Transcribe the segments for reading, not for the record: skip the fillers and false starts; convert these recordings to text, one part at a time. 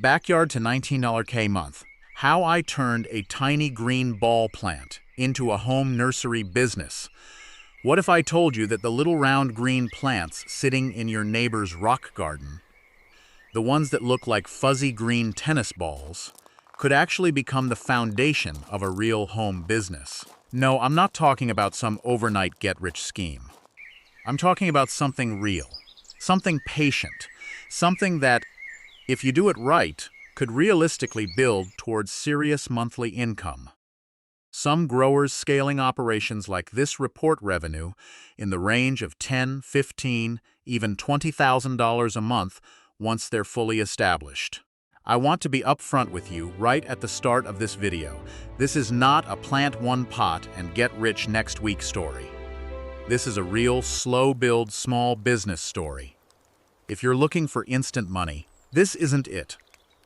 Backyard to $19K month. How I turned a tiny green ball plant into a home nursery business. What if I told you that the little round green plants sitting in your neighbor's rock garden, the ones that look like fuzzy green tennis balls, could actually become the foundation of a real home business? No, I'm not talking about some overnight get-rich scheme. I'm talking about something real, something patient, something that, if you do it right, could realistically build towards serious monthly income. Some growers scaling operations like this report revenue in the range of $10, $15, even $20,000 a month once they're fully established. I want to be upfront with you right at the start of this video. This is not a plant one pot and get rich next week story. This is a real slow build small business story. If you're looking for instant money, this isn't it.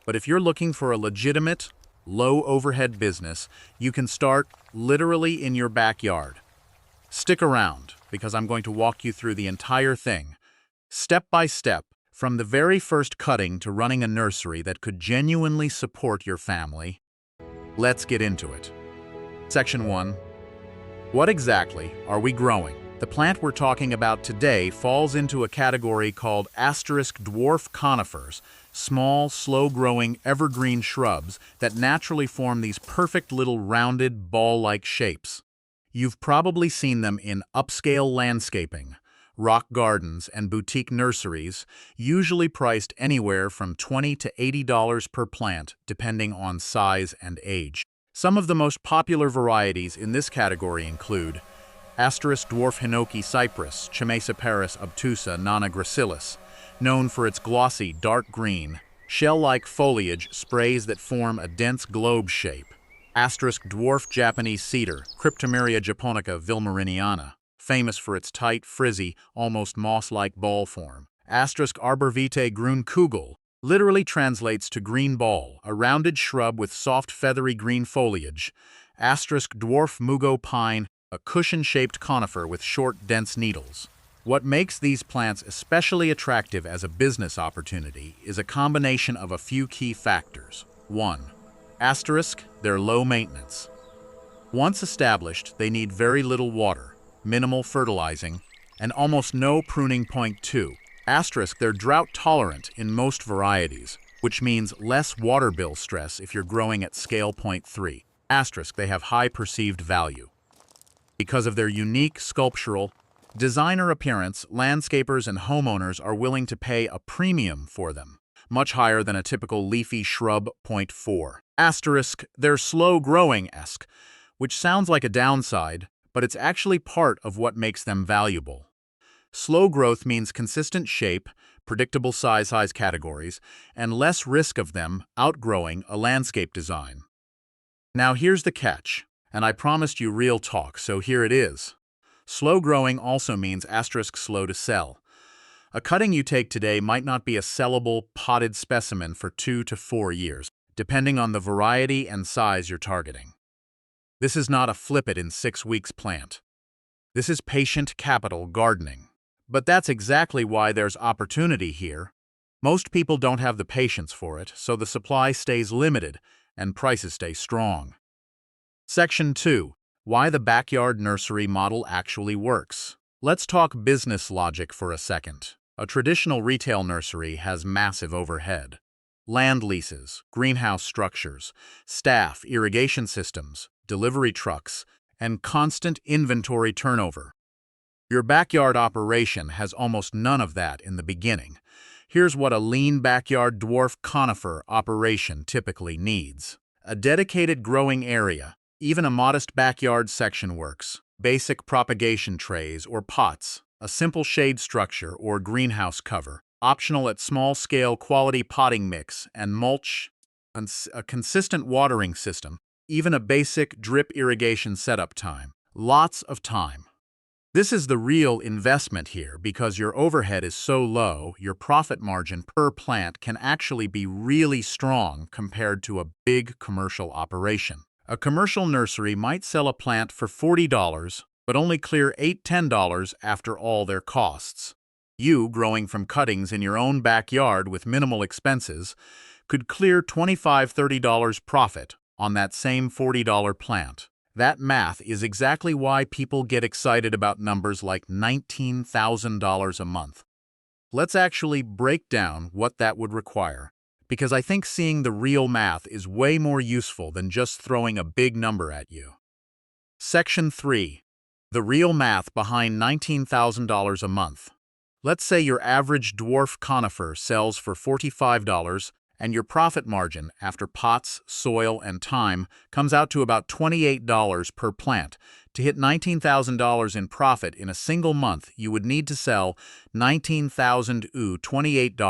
But if you're looking for a legitimate, low overhead business, you can start literally in your backyard. Stick around, because I'm going to walk you through the entire thing, step by step, from the very first cutting to running a nursery that could genuinely support your family. Let's get into it. Section 1. What exactly are we growing? The plant we're talking about today falls into a category called dwarf conifers, small, slow-growing, evergreen shrubs that naturally form these perfect little rounded, ball-like shapes. You've probably seen them in upscale landscaping, rock gardens, and boutique nurseries, usually priced anywhere from $20 to $80 per plant, depending on size and age. Some of the most popular varieties in this category include dwarf hinoki cypress, Chamaecyparis obtusa nana gracilis, known for its glossy, dark green, shell-like foliage sprays that form a dense globe shape. Dwarf Japanese cedar, Cryptomeria japonica vilmariniana, famous for its tight, frizzy, almost moss-like ball form. Arbor vitae grünkugel literally translates to green ball, a rounded shrub with soft, feathery green foliage. Dwarf mugo pine, a cushion-shaped conifer with short, dense needles. What makes these plants especially attractive as a business opportunity is a combination of a few key factors. 1. They're low maintenance. Once established, they need very little water, minimal fertilizing, and almost no pruning. 2. They're drought-tolerant in most varieties, which means less water bill stress if you're growing at scale. 3. They have high perceived value. Because of their unique sculptural, designer appearance, landscapers and homeowners are willing to pay a premium for them, much higher than a typical leafy shrub. 4. They're slow-growing-esque, which sounds like a downside, but it's actually part of what makes them valuable. Slow growth means consistent shape, predictable size categories, and less risk of them outgrowing a landscape design. Now here's the catch. And I promised you real talk, so here it is. Slow growing also means slow to sell. A cutting you take today might not be a sellable, potted specimen for 2 to 4 years, depending on the variety and size you're targeting. This is not a flip-it-in-6 weeks plant. This is patient capital gardening. But that's exactly why there's opportunity here. Most people don't have the patience for it, so the supply stays limited and prices stay strong. Section 2. Why the backyard nursery model actually works. Let's talk business logic for a second. A traditional retail nursery has massive overhead. Land leases, greenhouse structures, staff, irrigation systems, delivery trucks, and constant inventory turnover. Your backyard operation has almost none of that in the beginning. Here's what a lean backyard dwarf conifer operation typically needs. A dedicated growing area. Even a modest backyard section works. Basic propagation trays or pots, a simple shade structure or greenhouse cover, optional at small-scale quality potting mix and mulch, a consistent watering system, even a basic drip irrigation setup time. Lots of time. This is the real investment here because your overhead is so low, your profit margin per plant can actually be really strong compared to a big commercial operation. A commercial nursery might sell a plant for $40, but only clear $8–10 after all their costs. You, growing from cuttings in your own backyard with minimal expenses, could clear $25–30 profit on that same $40 plant. That math is exactly why people get excited about numbers like $19,000 a month. Let's actually break down what that would require, because I think seeing the real math is way more useful than just throwing a big number at you. Section 3. The real math behind $19,000 a month. Let's say your average dwarf conifer sells for $45 and your profit margin after pots, soil, and time comes out to about $28 per plant. To hit $19,000 in profit in a single month, you would need to sell 28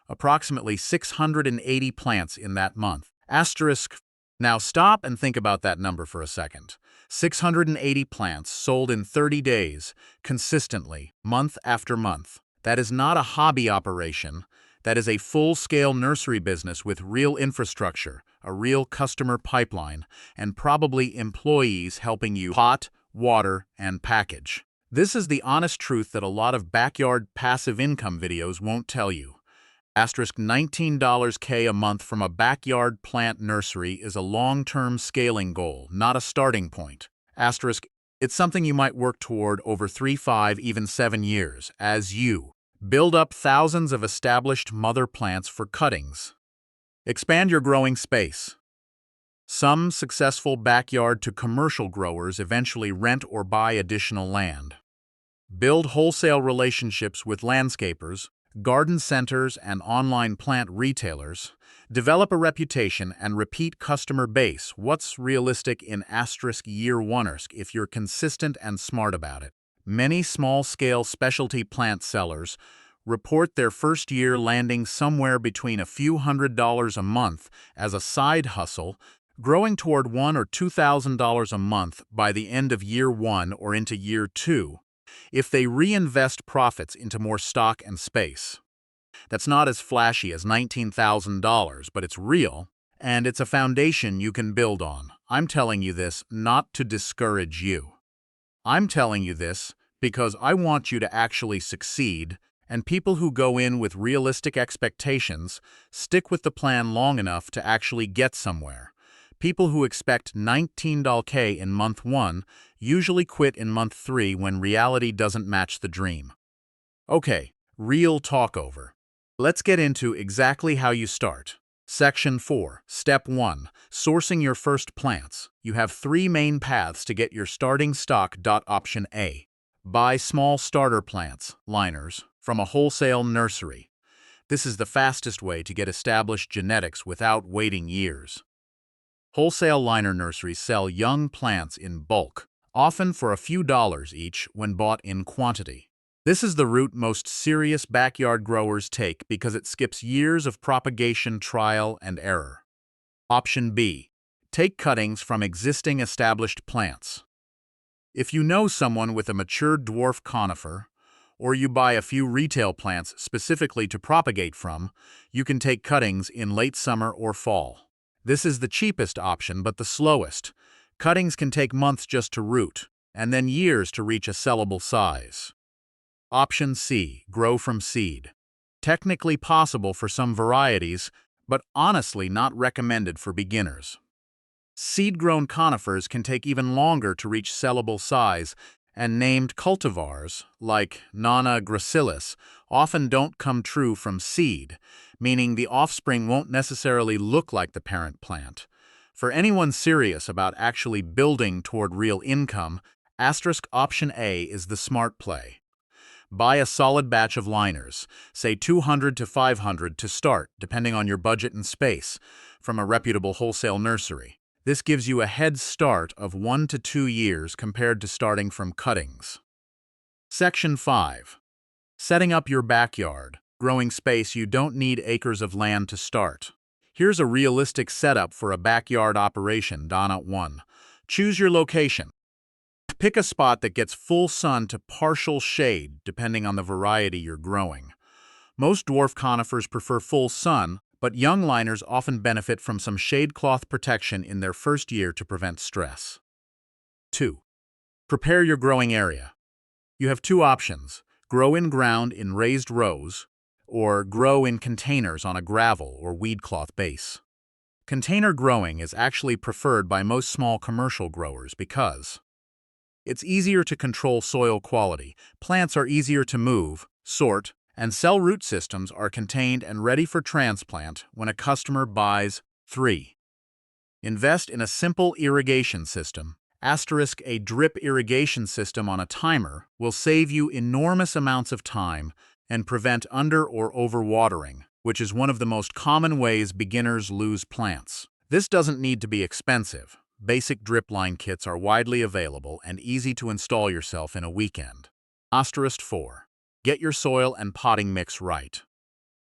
approximately 680 plants in that month. Asterisk. Now stop and think about that number for a second. 680 plants sold in 30 days, consistently, month after month. That is not a hobby operation. That is a full-scale nursery business with real infrastructure, a real customer pipeline, and probably employees helping you pot, water, and package. This is the honest truth that a lot of backyard passive income videos won't tell you. Asterisk $19K a month from a backyard plant nursery is a long-term scaling goal, not a starting point. Asterisk, it's something you might work toward over 3, 5, even 7 years, as you build up thousands of established mother plants for cuttings. Expand your growing space. Some successful backyard to commercial growers eventually rent or buy additional land. Build wholesale relationships with landscapers, garden centers, and online plant retailers. Develop a reputation and repeat customer base. What's realistic in asterisk year 1 if you're consistent and smart about it? Many small-scale specialty plant sellers report their first year landing somewhere between a few $100s a month as a side hustle, growing toward $1,000 or $2,000 a month by the end of year 1 or into year 2, if they reinvest profits into more stock and space. That's not as flashy as $19,000, but it's real, and it's a foundation you can build on. I'm telling you this not to discourage you. I'm telling you this because I want you to actually succeed, and people who go in with realistic expectations stick with the plan long enough to actually get somewhere. People who expect $19K in month 1 usually quit in month 3 when reality doesn't match the dream. Okay, real talk over. Let's get into exactly how you start. Section 4. Step 1. Sourcing your first plants. You have 3 main paths to get your starting stock. Option A. Buy small starter plants, liners, from a wholesale nursery. This is the fastest way to get established genetics without waiting years. Wholesale liner nurseries sell young plants in bulk, often for a few dollars each when bought in quantity. This is the route most serious backyard growers take because it skips years of propagation, trial, and error. Option B. Take cuttings from existing established plants. If you know someone with a mature dwarf conifer, or you buy a few retail plants specifically to propagate from, you can take cuttings in late summer or fall. This is the cheapest option but the slowest. Cuttings can take months just to root, and then years to reach a sellable size. Option C. Grow from seed. Technically possible for some varieties, but honestly not recommended for beginners. Seed-grown conifers can take even longer to reach sellable size, and named cultivars, like Nana gracilis, often don't come true from seed, meaning the offspring won't necessarily look like the parent plant. For anyone serious about actually building toward real income, asterisk option A is the smart play. Buy a solid batch of liners, say 200 to 500 to start, depending on your budget and space, from a reputable wholesale nursery. This gives you a head start of 1 to 2 years compared to starting from cuttings. Section 5. Setting up your backyard. Growing space. You don't need acres of land to start. Here's a realistic setup for a backyard operation. 1. Choose your location. Pick a spot that gets full sun to partial shade, depending on the variety you're growing. Most dwarf conifers prefer full sun, but young liners often benefit from some shade cloth protection in their first year to prevent stress. 2. Prepare your growing area. You have 2 options: grow in ground in raised rows, or grow in containers on a gravel or weed cloth base. Container growing is actually preferred by most small commercial growers because it's easier to control soil quality, plants are easier to move, sort, and cell root systems are contained and ready for transplant when a customer buys. 3. Invest in a simple irrigation system. A drip irrigation system on a timer will save you enormous amounts of time and prevent under or overwatering, which is one of the most common ways beginners lose plants. This doesn't need to be expensive. Basic drip line kits are widely available and easy to install yourself in a weekend. 4. Get your soil and potting mix right.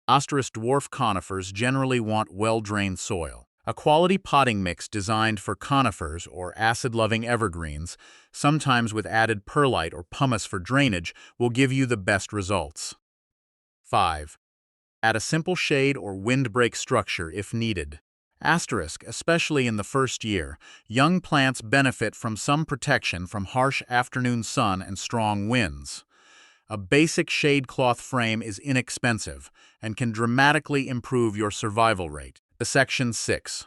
Dwarf conifers generally want well-drained soil. A quality potting mix designed for conifers or acid-loving evergreens, sometimes with added perlite or pumice for drainage, will give you the best results. 5. Add a simple shade or windbreak structure if needed. Especially in the first year, young plants benefit from some protection from harsh afternoon sun and strong winds. A basic shade cloth frame is inexpensive and can dramatically improve your survival rate. Section 6.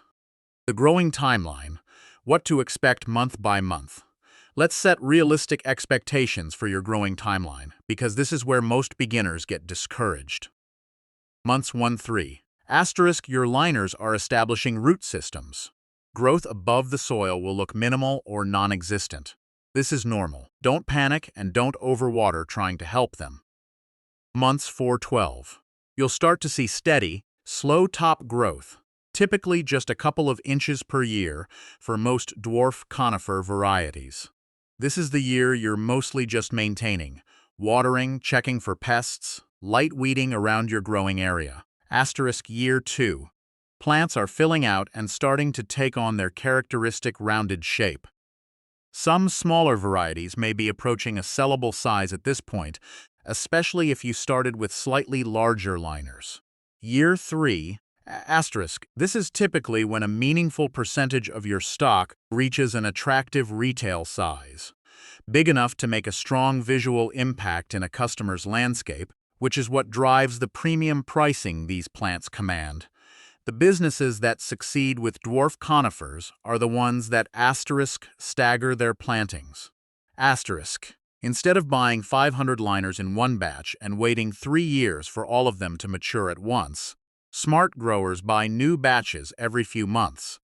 The growing timeline. What to expect month by month. Let's set realistic expectations for your growing timeline, because this is where most beginners get discouraged. Months 1-3. Your liners are establishing root systems. Growth above the soil will look minimal or non-existent. This is normal. Don't panic and don't overwater trying to help them. Months 4-12. You'll start to see steady, slow top growth, typically just a couple of inches per year for most dwarf conifer varieties. This is the year you're mostly just maintaining, watering, checking for pests, light weeding around your growing area. Year 2. Plants are filling out and starting to take on their characteristic rounded shape. Some smaller varieties may be approaching a sellable size at this point, especially if you started with slightly larger liners. Year 3. This is typically when a meaningful percentage of your stock reaches an attractive retail size, big enough to make a strong visual impact in a customer's landscape, which is what drives the premium pricing these plants command. The businesses that succeed with dwarf conifers are the ones that stagger their plantings. Instead of buying 500 liners in one batch and waiting 3 years for all of them to mature at once, smart growers buy new batches every few months,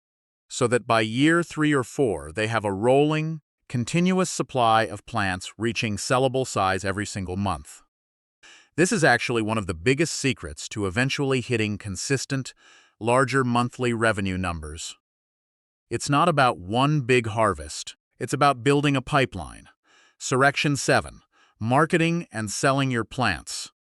so that by year 3 or 4 they have a rolling, continuous supply of plants reaching sellable size every single month. This is actually one of the biggest secrets to eventually hitting consistent, larger monthly revenue numbers. It's not about one big harvest, it's about building a pipeline. Section 7. Marketing and selling your plants.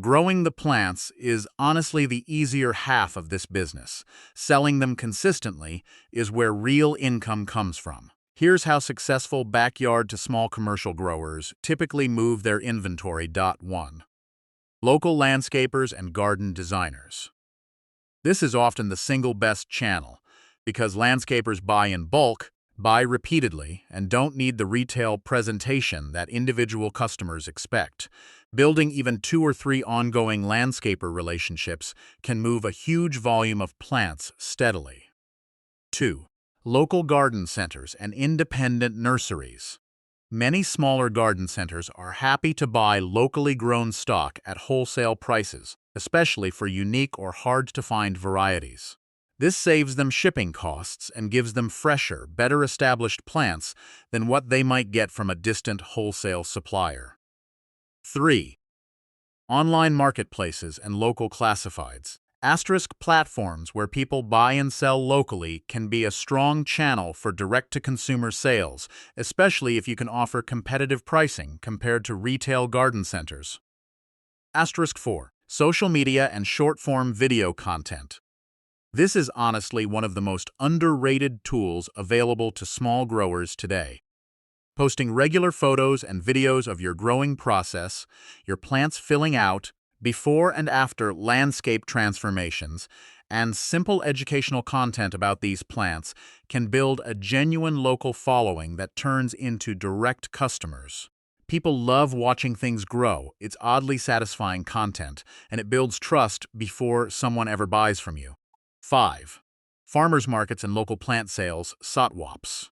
Growing the plants is honestly the easier half of this business. Selling them consistently is where real income comes from. Here's how successful backyard to small commercial growers typically move their inventory. 1. Local landscapers and garden designers. This is often the single best channel, because landscapers buy in bulk, buy repeatedly, and don't need the retail presentation that individual customers expect. Building even 2 or 3 ongoing landscaper relationships can move a huge volume of plants steadily. 2. Local garden centers and independent nurseries. Many smaller garden centers are happy to buy locally grown stock at wholesale prices, especially for unique or hard-to-find varieties. This saves them shipping costs and gives them fresher, better established plants than what they might get from a distant wholesale supplier. 3. Online marketplaces and local classifieds. Platforms where people buy and sell locally can be a strong channel for direct-to-consumer sales, especially if you can offer competitive pricing compared to retail garden centers. 4. Social media and short-form video content. This is honestly one of the most underrated tools available to small growers today. Posting regular photos and videos of your growing process, your plants filling out, before and after landscape transformations, and simple educational content about these plants can build a genuine local following that turns into direct customers. People love watching things grow. It's oddly satisfying content, and it builds trust before someone ever buys from you. 5. Farmers markets and local plant sales, SOTWOPs.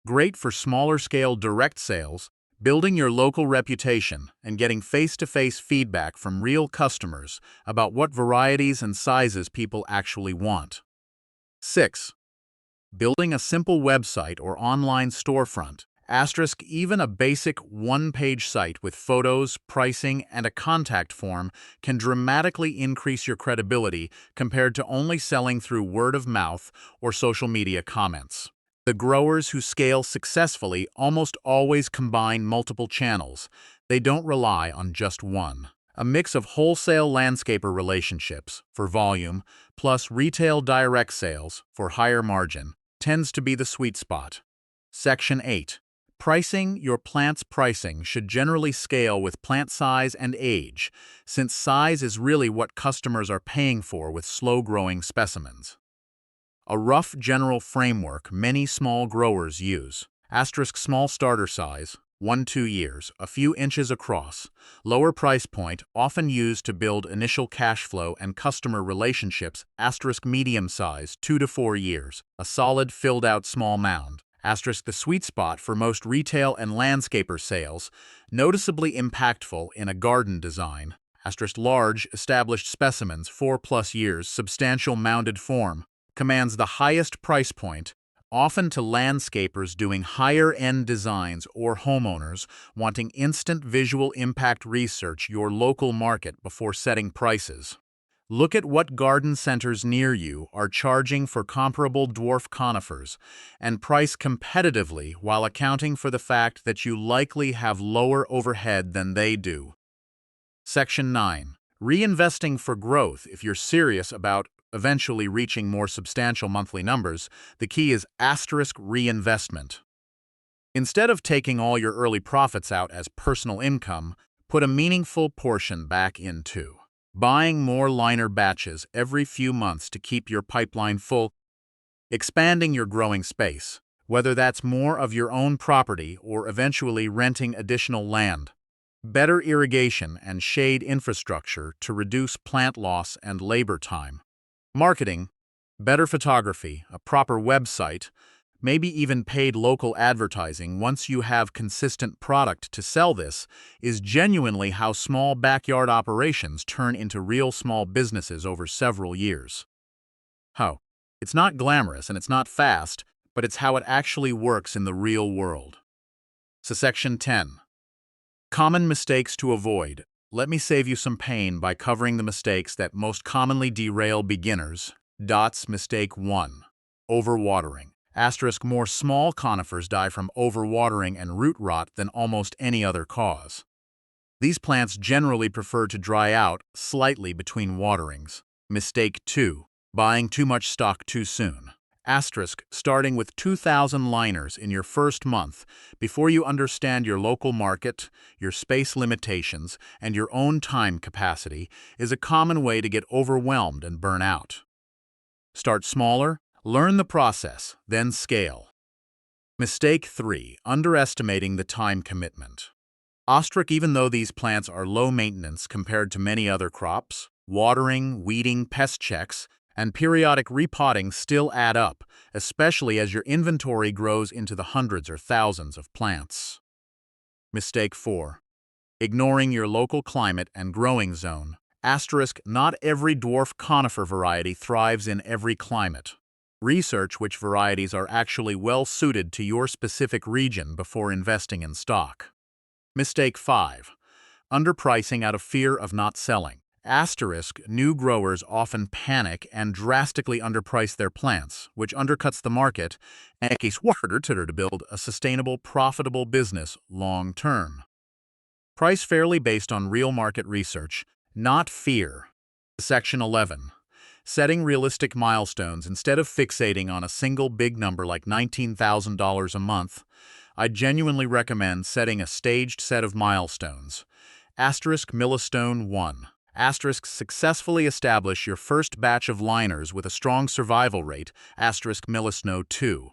Great for smaller-scale direct sales, building your local reputation and getting face-to-face feedback from real customers about what varieties and sizes people actually want. 6. Building a simple website or online storefront. Even a basic one-page site with photos, pricing, and a contact form can dramatically increase your credibility compared to only selling through word of mouth or social media comments. The growers who scale successfully almost always combine multiple channels. They don't rely on just one. A mix of wholesale landscaper relationships for volume plus retail direct sales for higher margin tends to be the sweet spot. Section 8. Pricing. Your plant's pricing should generally scale with plant size and age, since size is really what customers are paying for with slow-growing specimens. A rough general framework many small growers use. Small starter size, 1–2 years, a few inches across. Lower price point, often used to build initial cash flow and customer relationships. Medium size, 2–4 years, a solid filled-out small mound. The sweet spot for most retail and landscaper sales, noticeably impactful in a garden design. Large, established specimens, 4+ years, substantial mounded form, commands the highest price point, often to landscapers doing higher-end designs or homeowners wanting instant visual impact. Research your local market before setting prices. Look at what garden centers near you are charging for comparable dwarf conifers and price competitively while accounting for the fact that you likely have lower overhead than they do. Section 9. Reinvesting for growth. If you're serious about eventually reaching more substantial monthly numbers, the key is reinvestment. Instead of taking all your early profits out as personal income, put a meaningful portion back into buying more liner batches every few months to keep your pipeline full, expanding your growing space, whether that's more of your own property or eventually renting additional land, better irrigation and shade infrastructure to reduce plant loss and labor time, marketing, better photography, a proper website, maybe even paid local advertising once you have consistent product to sell. This is genuinely how small backyard operations turn into real small businesses over several years. It's not glamorous and it's not fast, but it's how it actually works in the real world. So Section 10. Common mistakes to avoid. Let me save you some pain by covering the mistakes that most commonly derail beginners. Mistake 1. Overwatering. More small conifers die from overwatering and root rot than almost any other cause. These plants generally prefer to dry out slightly between waterings. Mistake 2. Buying too much stock too soon. Starting with 2,000 liners in your first month before you understand your local market, your space limitations, and your own time capacity is a common way to get overwhelmed and burn out. Start smaller. Learn the process, then scale. Mistake 3. Underestimating the time commitment. Even though these plants are low maintenance compared to many other crops, watering, weeding, pest checks, and periodic repotting still add up, especially as your inventory grows into the hundreds or thousands of plants. Mistake 4. Ignoring your local climate and growing zone. Not every dwarf conifer variety thrives in every climate. Research which varieties are actually well suited to your specific region before investing in stock. Mistake 5. Underpricing out of fear of not selling. New growers often panic and drastically underprice their plants, which undercuts the market and makes it harder to build a sustainable, profitable business long term. Price fairly based on real market research, not fear. Section 11. Setting realistic milestones. Instead of fixating on a single big number like $19,000 a month, I genuinely recommend setting a staged set of milestones. Milestone 1. Asterisk successfully establish your first batch of liners with a strong survival rate, asterisk millisnow 2.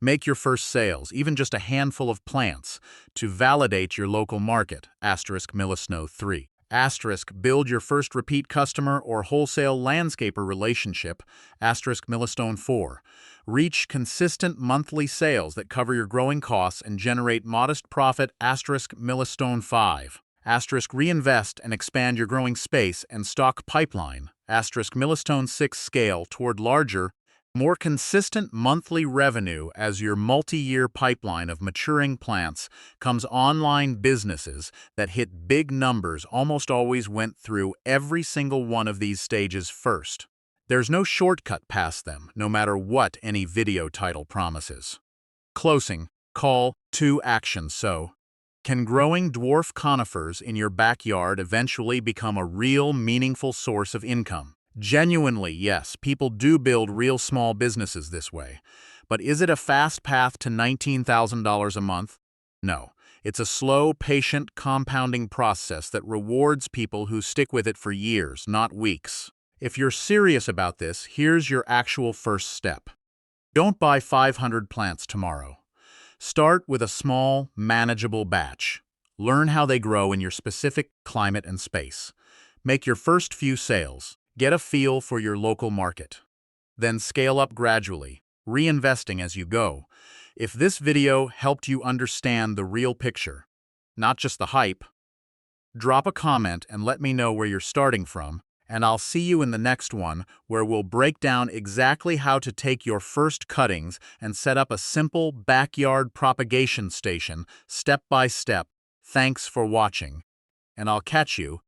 Make your first sales, even just a handful of plants, to validate your local market, asterisk millisnow 3. Asterisk build your first repeat customer or wholesale landscaper relationship, asterisk millstone 4. Reach consistent monthly sales that cover your growing costs and generate modest profit, asterisk millstone 5. Asterisk reinvest and expand your growing space and stock pipeline, asterisk millstone 6 scale toward larger, more consistent monthly revenue as your multi-year pipeline of maturing plants comes online businesses that hit big numbers almost always went through every single one of these stages first. There's no shortcut past them, no matter what any video title promises. Closing, call to action. So, can growing dwarf conifers in your backyard eventually become a real, meaningful source of income? Genuinely, yes, people do build real small businesses this way. But is it a fast path to $19,000 a month? No. It's a slow, patient, compounding process that rewards people who stick with it for years, not weeks. If you're serious about this, here's your actual first step. Don't buy 500 plants tomorrow. Start with a small, manageable batch. Learn how they grow in your specific climate and space. Make your first few sales. Get a feel for your local market. Then scale up gradually, reinvesting as you go. If this video helped you understand the real picture, not just the hype, drop a comment and let me know where you're starting from, and I'll see you in the next one where we'll break down exactly how to take your first cuttings and set up a simple backyard propagation station step by step. Thanks for watching, and I'll catch you